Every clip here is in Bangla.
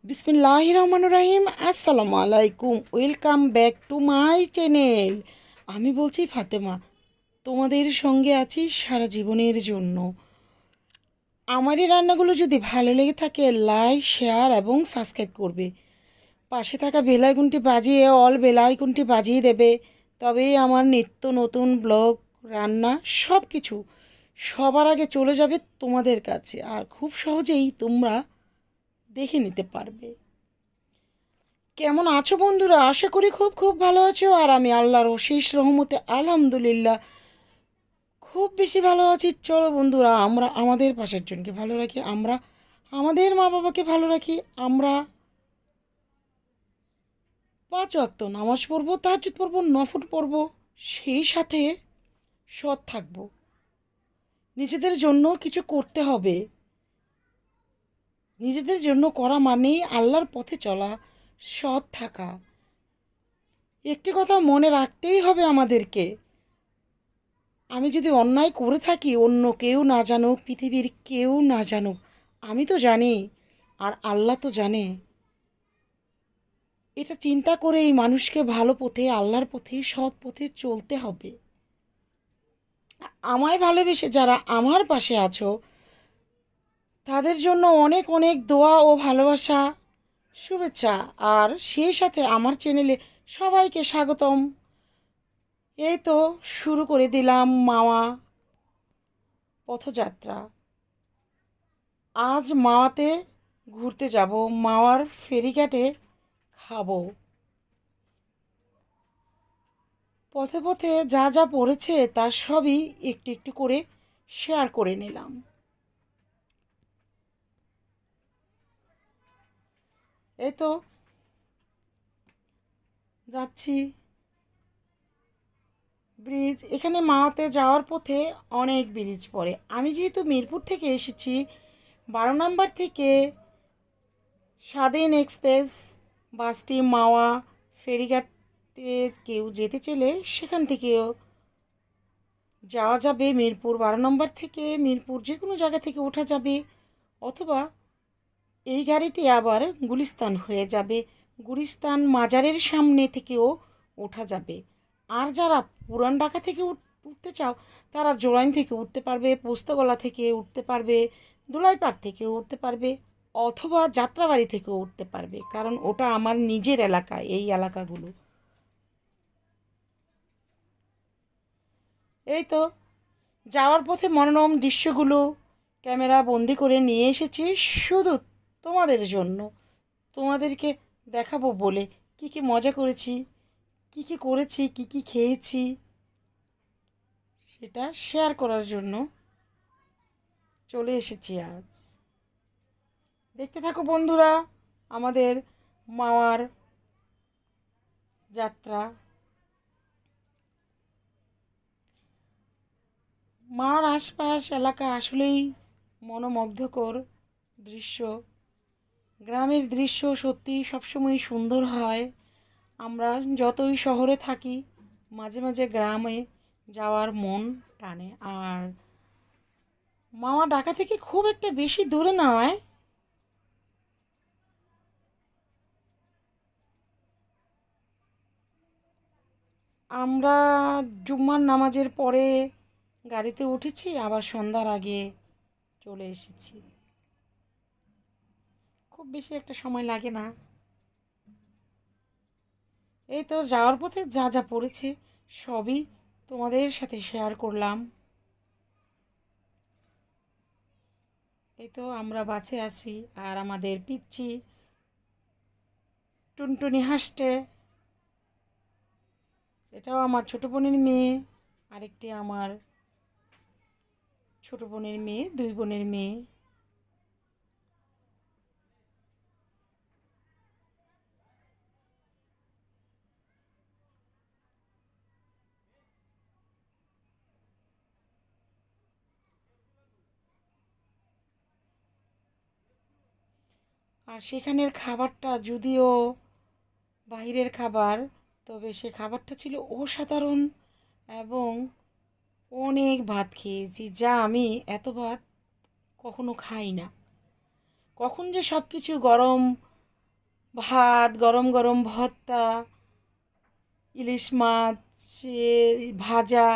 বিসমিল্লাহির রহমানির রহিম। আসসালামু আলাইকুম, welcome back to my channel. আমি বলছি ফাতেমা, তোমাদের সঙ্গে আছি সারা জীবনের জন্য। আমার এই রান্নাগুলো যদি ভালো লেগে থাকে লাইক, শেয়ার এবং সাবস্ক্রাইব করবে। পাশে থাকা বেল আইকনটি বাজিয়ে অল বেল আইকনটি বাজিয়ে দেবে। তবেই আমার নিত্য নতুন ব্লগ, রান্না সব কিছু সবার আগে চলে যাবে তোমাদের কাছে, আর খুব সহজেই তোমরা দেখে নিতে পারবে। কেমন আছো বন্ধুরা? আশা করি খুব খুব ভালো আছো, আর আমি আল্লাহর অশেষ রহমতে আলহামদুলিল্লাহ খুব বেশি ভালো আছি। চলো বন্ধুরা, আমরা আমাদের পাশের জনকে ভালো রাখি, আমরা আমাদের মা বাবাকে ভালো রাখি, আমরা 5 ওয়াক্ত নামাজ পড়বো, তাহাজ্জুদ পড়বো, নফল পড়বো, সেই সাথে সৎ থাকবো। নিজেদের জন্য কিছু করতে হবে। নিজেদের জন্য করা মানেই আল্লাহর পথে চলা, সৎ থাকা। একটি কথা মনে রাখতেই হবে আমাদেরকে, আমি যদি অন্যায় করে থাকি অন্য কেউ না জানুক, পৃথিবীর কেউ না জানুক, আমি তো জানি আর আল্লাহ তো জানে। এটা চিন্তা করেই মানুষকে ভালো পথে, আল্লাহর পথে, সৎ পথে চলতে হবে। আমায় ভালোবেসে যারা আমার পাশে আছো তাদের জন্য অনেক অনেক দোয়া ও ভালোবাসা, শুভেচ্ছা। আর সেই সাথে আমার চ্যানেলে সবাইকে স্বাগতম। এই তো শুরু করে দিলাম মাওয়া পথযাত্রা। আজ মাওয়াতে ঘুরতে যাব, মাওয়ার ফেরিঘাটে খাবো। পথে পথে যা যা পড়েছে তার সবই একটু একটু করে শেয়ার করে নিলাম। এই তো যাচ্ছি ব্রিজ। এখানে মাওয়াতে যাওয়ার পথে অনেক ব্রিজ পড়ে। আমি যেহেতু মিরপুর থেকে এসেছি, 12 নম্বর থেকে স্বাধীন এক্সপ্রেস বাসটি মাওয়া ফেরিঘাটে কেউ যেতে চাইলে সেখান থেকেও যাওয়া যাবে। মিরপুর 12 নম্বর থেকে মিরপুর যে কোনো জায়গা থেকে ওঠা যাবে, অথবা এই গাড়িটি আবার গুলিস্তান হয়ে যাবে, গুলিস্তান মাজারের সামনে থেকেও ওঠা যাবে। আর যারা পুরান ঢাকা থেকে উঠতে চাও তারা জোরাইন থেকে উঠতে পারবে, পোস্তগোলা থেকে উঠতে পারবে, দোলাইপাড় থেকে উঠতে পারবে, অথবা যাত্রাবাড়ি থেকেও উঠতে পারবে, কারণ ওটা আমার নিজের এলাকা। এই এলাকাগুলো এই তো যাওয়ার পথে মনোরম দৃশ্যগুলো ক্যামেরা বন্দি করে নিয়ে এসেছি শুধু তোমাদের জন্য, তোমাদেরকে দেখাবো বলে। কি কি মজা করেছি, কি কি করেছি, কি কি খেয়েছি, সেটা শেয়ার করার জন্য চলে এসেছি আজ। দেখতে থাকো বন্ধুরা আমাদের মাওয়ার যাত্রা। মাওয়ার আশপাশ এলাকা আসলেই মনোমুগ্ধকর দৃশ্য। গ্রামের দৃশ্য সত্যি সবসময় সুন্দর হয়। আমরা যতই শহরে থাকি মাঝে মাঝে গ্রামে যাওয়ার মন টানে। আর মাওয়া ঢাকা থেকে খুব একটা বেশি দূরে নয়। আমরা জুম্মার নামাজের পরে গাড়িতে উঠেছি, আবার সন্ধ্যার আগে চলে এসেছি। খুব বেশি একটা সময় লাগে না। এই তো যাওয়ার পথে যা যা পড়েছে সবই তোমাদের সাথে শেয়ার করলাম। এই তো আমরা বাসে আছি, আর আমাদের পিচ্ছি টুনটুনি হাসছে। এটাও আমার ছোট বোনের মেয়ে, আরেকটি আমার ছোট বোনের মেয়ে, 2 বোনের মেয়ে। আর সেখানের খাবারটা যদিও বাইরের খাবার, তবে সে খাবারটা ছিল অসাধারণ। এবং অনেক ভাত খেয়েছি, যা আমি এত ভাত কখনো খাই না। কখন যে সব কিছু গরম ভাত, গরম গরম ভর্তা, ইলিশ মাছের ভাজা,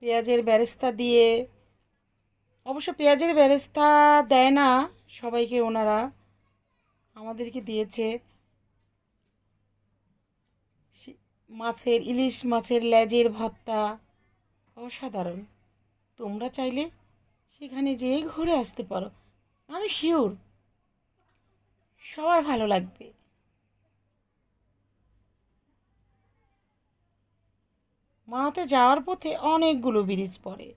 পেঁয়াজের বেরেস্তা দিয়ে। অবশ্য পেঁয়াজের বেরেস্তা দেয় না সবাইকে ওনারা, আমাদেরকে দিয়েছে। মাছের, ইলিশ মাছের লেজের ভর্তা অসাধারণ। তোমরা চাইলে সেখানে যেয়ে ঘুরে আসতে পারো। আমি শিওর সবার ভালো লাগবে। মাওতে যাওয়ার পথে অনেকগুলো ব্রিজ পড়ে।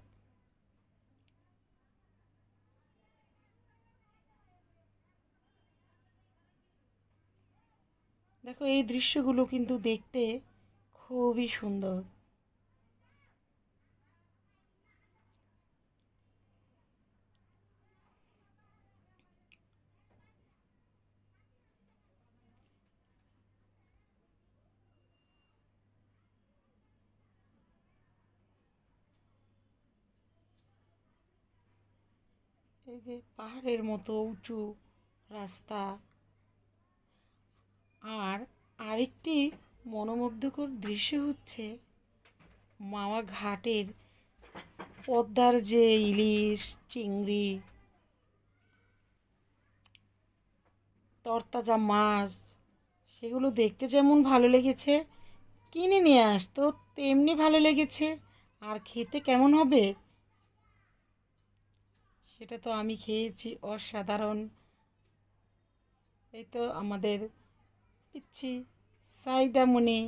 দেখো এই দৃশ্যগুলো কিন্তু দেখতে খুবই সুন্দর। এই যে পাহাড়ের মতো উঁচু রাস্তা, আর আরেকটি মনোমুগ্ধকর দৃশ্য হচ্ছে মাওয়া ঘাটের পদ্মার যে ইলিশ, চিংড়ি, তরতাজা মাছ, সেগুলো দেখতে যেমন ভালো লেগেছে, কিনে নিয়ে আসতো তেমনি ভালো লেগেছে। আর খেতে কেমন হবে সেটা তো আমি খেয়েছি, অসাধারণ। এই তো আমাদের পিচ্ছি সাইদামণি,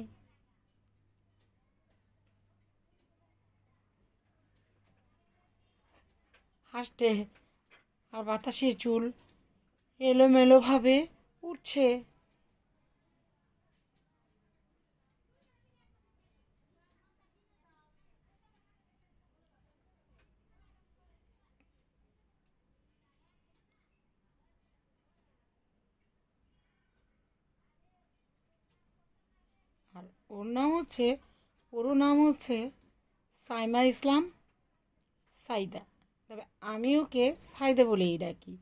হাসতে আর বাতাসের চুল এলোমেলোভাবে উঠছে। আর ওর নাম হচ্ছে, পুরো নাম হচ্ছে সাইমা ইসলাম সাইদা, তবে আমি ওকে সাইদা বলেই ডাকি।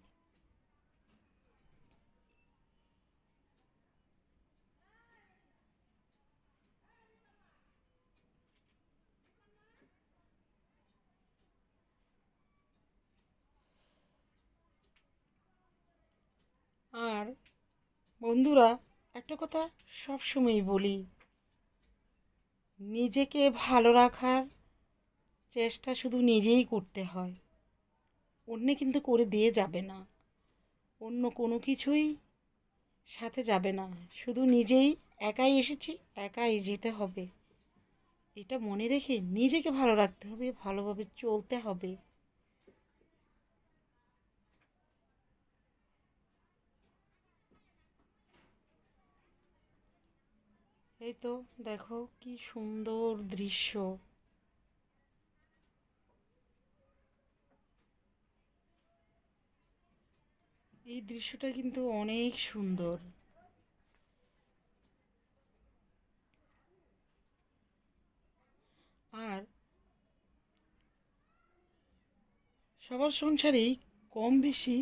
আর বন্ধুরা, একটা কথা সবসময়ই বলি, নিজেকে ভালো রাখার চেষ্টা শুধু নিজেই করতে হয়, অন্য কিন্তু করে দিয়ে যাবে না, অন্য কোনো কিছুই সাথে যাবে না। শুধু নিজেই, একাই এসেছি, একাই যেতে হবে। এটা মনে রেখে নিজেকে ভালো রাখতে হবে, ভালোভাবে চলতে হবে। এই তো দেখো কি সুন্দর দৃশ্য। এই দৃশ্যটা কিন্তু অনেক সুন্দর। আর সবার সংসারেই কম বেশি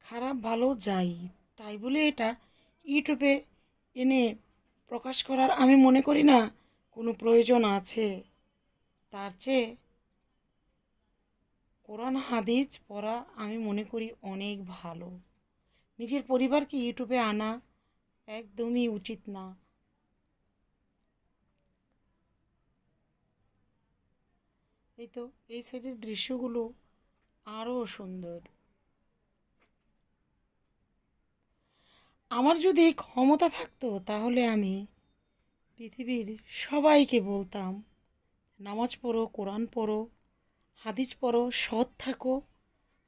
খারাপ ভালো যাই, তাই বলে এটা ইউটিউবে এনে প্রকাশ করার আমি মনে করি না কোনো প্রয়োজন আছে। তার চেয়ে কোরআন হাদিস পড়া আমি মনে করি অনেক ভালো। নিজের পরিবারকে ইউটিউবে আনা একদমই উচিত না। এই তো এই সাইডের দৃশ্যগুলো আরও সুন্দর। আমার যদি ক্ষমতা থাকতো তাহলে আমি পৃথিবীর সবাইকে বলতাম, নামাজ পড়ো, কোরআন পড়ো, হাদিস পড়ো, সৎ থাকো,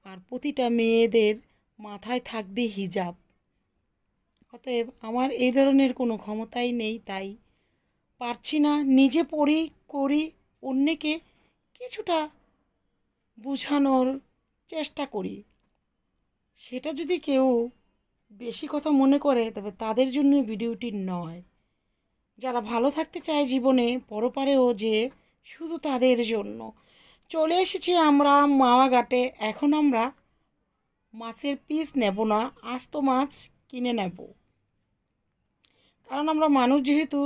আর প্রতিটা মেয়েদের মাথায় থাকবে হিজাব। অতএব আমার এই ধরনের কোনো ক্ষমতাই নেই, তাই পারছি না। নিজে পড়ি, করি, অন্যকে কিছুটা বোঝানোর চেষ্টা করি। সেটা যদি কেউ বেশি কথা মনে করে তবে তাদের জন্য ভিডিওটি নয়। যারা ভালো থাকতে চায় জীবনে, পরপারেও, যে শুধু তাদের জন্য। চলে এসেছি আমরা মাওয়া ঘাটে। এখন আমরা মাছের পিস নেব না, আস্ত মাছ কিনে নেব। কারণ আমরা মানুষ যেহেতু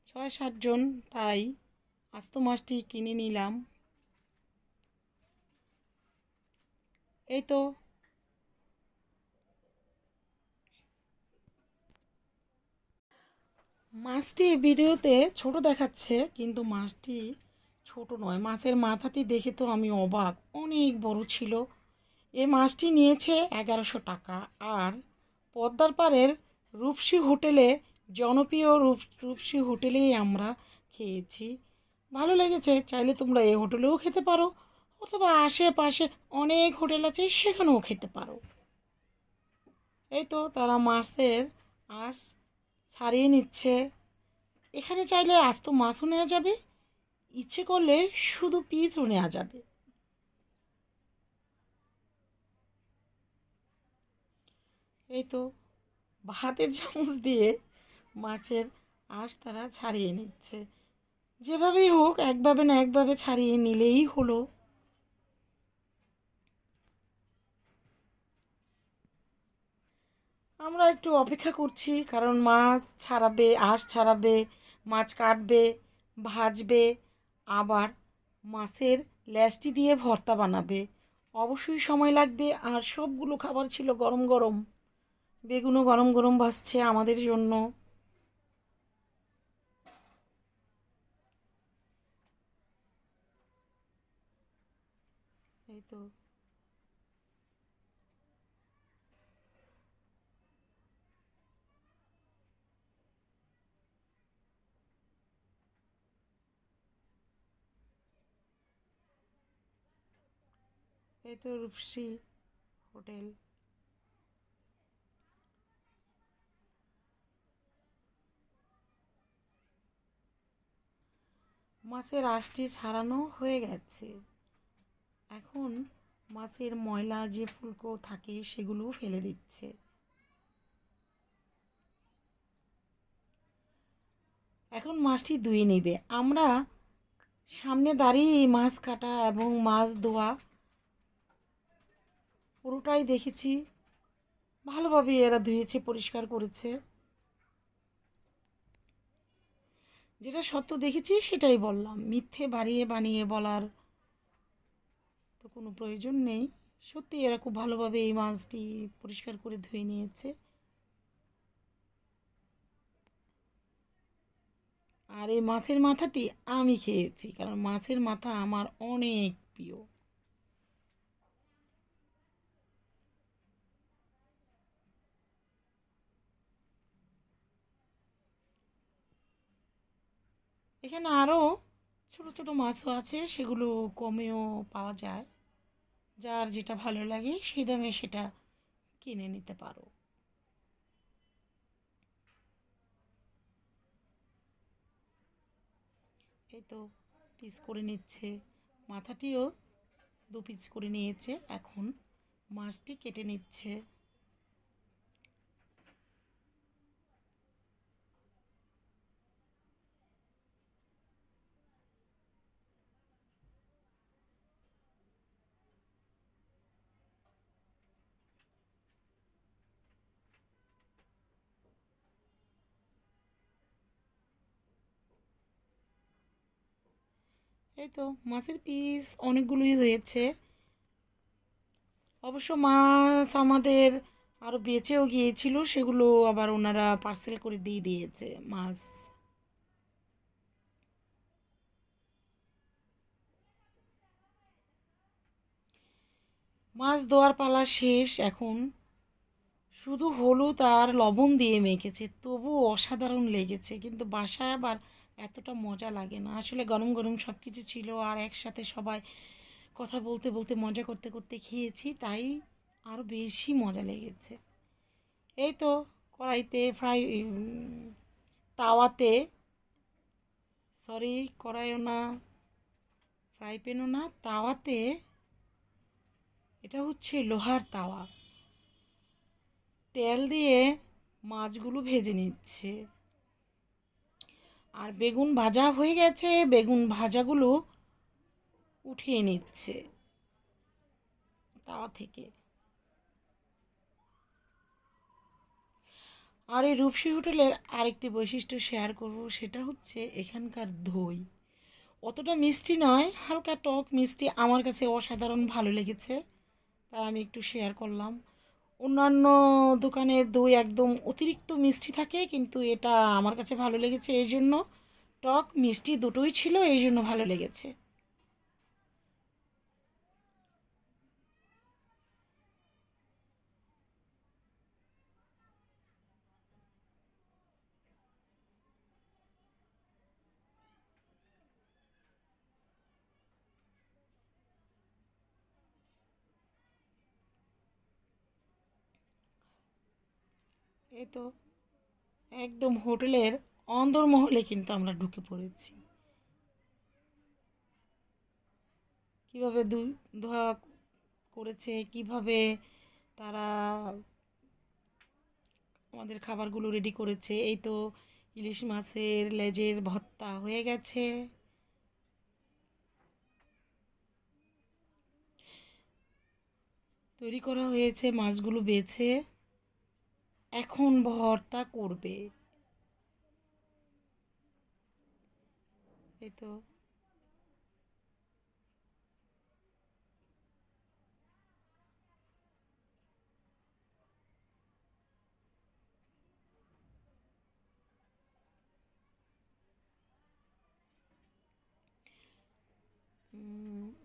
6-7 জন, তাই আস্ত মাছটি কিনে নিলাম। এই তো মাছটি ভিডিওতে ছোট দেখাচ্ছে, কিন্তু মাছটি ছোট নয়। মাছের মাথাটি দেখে তো আমি অবাক, অনেক বড় ছিল। এ মাছটি নিয়েছে 1100 টাকা। আর পদ্মার পাড়ের রূপসী হোটেলে, জনপ্রিয় রূপসী হোটেলেই আমরা খেয়েছি, ভালো লেগেছে। চাইলে তোমরা এই হোটেলেও খেতে পারো, অথবা আশেপাশে অনেক হোটেল আছে, সেখানেও খেতে পারো। এই তো তারা মাছের আঁশ ছাড়িয়ে নিচ্ছে। এখানে চাইলে আস্ত মাছও নেওয়া যাবে, ইচ্ছে করলে শুধু পিসও নেওয়া যাবে। এই তো হাতের চামচ দিয়ে মাছের আঁশ তারা ছাড়িয়ে নিচ্ছে। যেভাবেই হোক, একভাবে না একভাবে ছাড়িয়ে নিলেই হলো। আমরা একটু অপেক্ষা করছি, কারণ মাছ ছাড়াবে, আঁশ ছাড়াবে, মাছ কাটবে, ভাজবে, আবার মাছের ল্যাজটি দিয়ে ভর্তা বানাবে। অবশ্যই সময় লাগবে। আর সবগুলো খাবার ছিল গরম গরম, বেগুনও গরম গরম ভাসছে আমাদের জন্য। এই তো এই তো রূপসী হোটেল। মাছের আঁশটি ছাড়ানো হয়ে গেছে। এখন মাছের ময়লা যে ফুলকো থাকে সেগুলোও ফেলে দিচ্ছে। এখন মাছটি ধুয়ে নেবে। আমরা সামনে দাঁড়িয়ে মাছ কাটা এবং মাছ ধোয়া পুরোটাই দেখেছি। ভালোভাবে এরা ধুয়েছে, পরিষ্কার করেছে। যেটা সত্য দেখেছি সেটাই বললাম, মিথ্যে বাড়িয়ে বানিয়ে বলার তো কোনো প্রয়োজন নেই। সত্যি এরা খুব ভালোভাবে এই মাছটি পরিষ্কার করে ধুয়ে নিয়েছে। আর এই মাছের মাথাটি আমি খেয়েছি, কারণ মাছের মাথা আমার অনেক প্রিয়। এখানে আরও ছোট ছোট মাছও আছে, সেগুলো কমেও পাওয়া যায়। যার যেটা ভালো লাগে সেই দামে সেটা কিনে নিতে পারো। এই তো পিস করে নিচ্ছে, মাথাটিও 2 পিস করে নিয়েছে। এখন মাছটি কেটে নিচ্ছে। এই তো মাছের পিস অনেকগুলোই হয়েছে। অবশ্য মাছ আমাদের আরও বেঁচেও গিয়েছিল, সেগুলো আবার ওনারা পার্সেল করে দিয়ে দিয়েছে মাছ। মাছ ধোয়ার পালা শেষ। এখন শুধু হলুদ আর লবণ দিয়ে মেখেছে, তবুও অসাধারণ লেগেছে। কিন্তু বাসায় আবার এতটা মজা লাগে না। আসলে গরম গরম সব কিছু ছিল, আর একসাথে সবাই কথা বলতে বলতে মজা করতে করতে খেয়েছি, তাই আরও বেশি মজা লেগেছে। এই তো কড়াইতে তাওয়াতে, সরি, কড়াইও না, ফ্রাই প্যানও না, তাওয়াতে, এটা হচ্ছে লোহার তাওয়া, তেল দিয়ে মাছগুলো ভেজে নিচ্ছে। আর বেগুন ভাজা হয়ে গেছে, বেগুন ভাজাগুলো উঠিয়ে নিচ্ছে তাওয়া থেকে। আর এই রূপসী হোটেলের আরেকটি বৈশিষ্ট্য শেয়ার করব, সেটা হচ্ছে এখানকার দই অতটা মিষ্টি নয়, হালকা টক মিষ্টি, আমার কাছে অসাধারণ ভালো লেগেছে, তাই আমি একটু শেয়ার করলাম। অন্যান্য দোকানের দই একদম অতিরিক্ত মিষ্টি থাকে, কিন্তু এটা আমার কাছে ভালো লেগেছে, এই জন্য টক মিষ্টি দুটোই ছিল, এই জন্য ভালো লেগেছে। এই তো একদম হোটেলের অন্দরমহলে কিন্তু আমরা ঢুকে পড়েছি। কিভাবে ধোয়া করেছে, কিভাবে তারা আমাদের খাবারগুলো রেডি করেছে। এই তো ইলিশ মাছের লেজের ভর্তা হয়ে গেছে। তৈরি করা হয়েছে মাছগুলো বেছে, এখন ভর্তা করবে। এই তো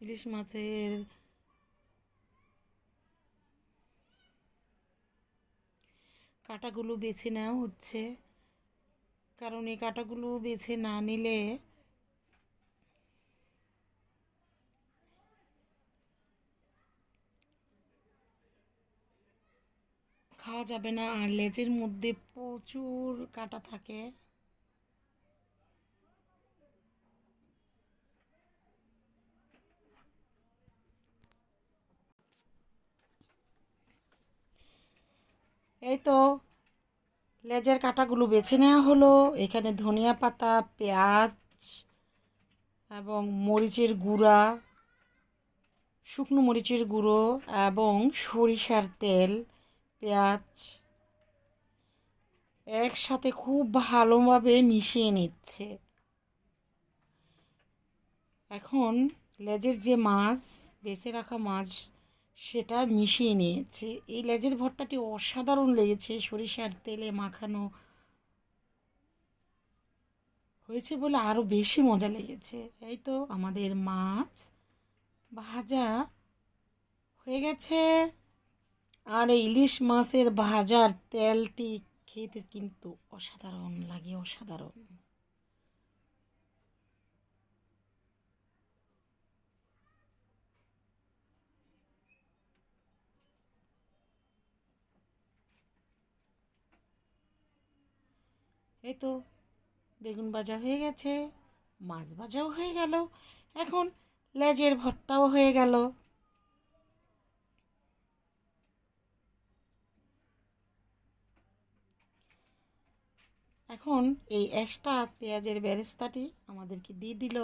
ইলিশ মাছের কাঁটাগুলো বেছে নেওয়া হচ্ছে, কারণ এই কাঁটাগুলো বেছে না নিলে খাওয়া যাবে না, আর লেজের মধ্যে প্রচুর কাঁটা থাকে। এই তো লেজের কাঁটাগুলো বেছে নেওয়া হলো। এখানে ধনিয়া পাতা, পেঁয়াজ এবং মরিচের গুঁড়া, শুকনো মরিচের গুঁড়ো এবং সরিষার তেল, পেঁয়াজ একসাথে খুব ভালোভাবে মিশিয়ে নিচ্ছে। এখন লেজের যে মাছ, বেছে রাখা মাছ, সেটা মিশিয়ে নিয়েছে। এই লেজের ভর্তাটি অসাধারণ লেগেছে, সরিষার তেলে মাখানো হয়েছে বলে আরও বেশি মজা লেগেছে। এই তো আমাদের মাছ ভাজা হয়ে গেছে। আর এই ইলিশ মাছের ভাজার তেলটি খেতে কিন্তু অসাধারণ লাগে, অসাধারণ। এই তো বেগুন ভাজা হয়ে গেছে, মাছ ভাজাও হয়ে গেল, এখন লেজের ভর্তাও হয়ে গেল। এখন এই এক্সট্রা পেঁয়াজের বেরেস্তাটি আমাদেরকে দিয়ে দিল।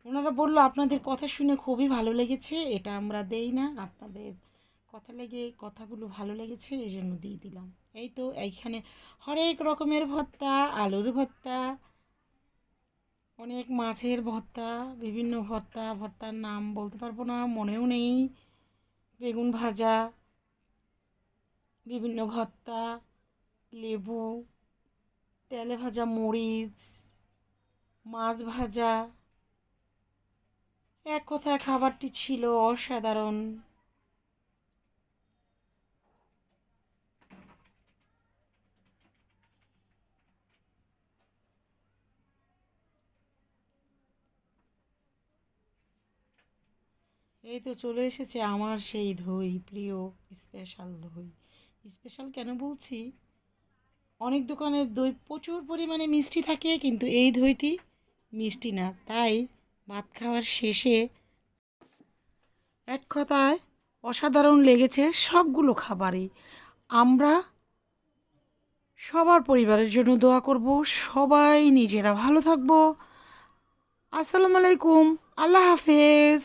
ওনারা বলল আপনাদের কথা শুনে খুবই ভালো লেগেছে, এটা আমরা দেই না, আপনাদের কথাগুলো ভালো লেগেছে, এই জন্য দিয়ে দিলাম। এই তো এইখানে হরেক রকমের ভর্তা, আলুর ভর্তা, অনেক মাছের ভর্তা, বিভিন্ন ভর্তার নাম বলতে পারবো না, মনেও নেই। বেগুন ভাজা, বিভিন্ন ভর্তা, লেবু, তেলে ভাজা মরিচ, মাছ ভাজা, এক কথায় খাবারটি ছিল অসাধারণ। এই তো চলে এসেছে আমার সেই দই, প্রিয় স্পেশাল দই। স্পেশাল কেন বলছি, অনেক দোকানের দই প্রচুর পরিমাণে মিষ্টি থাকে, কিন্তু এই দইটি মিষ্টি না, তাই ভাত খাওয়ার শেষে এক কথায় অসাধারণ লেগেছে সবগুলো খাবারই। আমরা সবার পরিবারের জন্য দোয়া করব, সবাই নিজেরা ভালো থাকবো। আসসালামু আলাইকুম, আল্লাহ হাফেজ।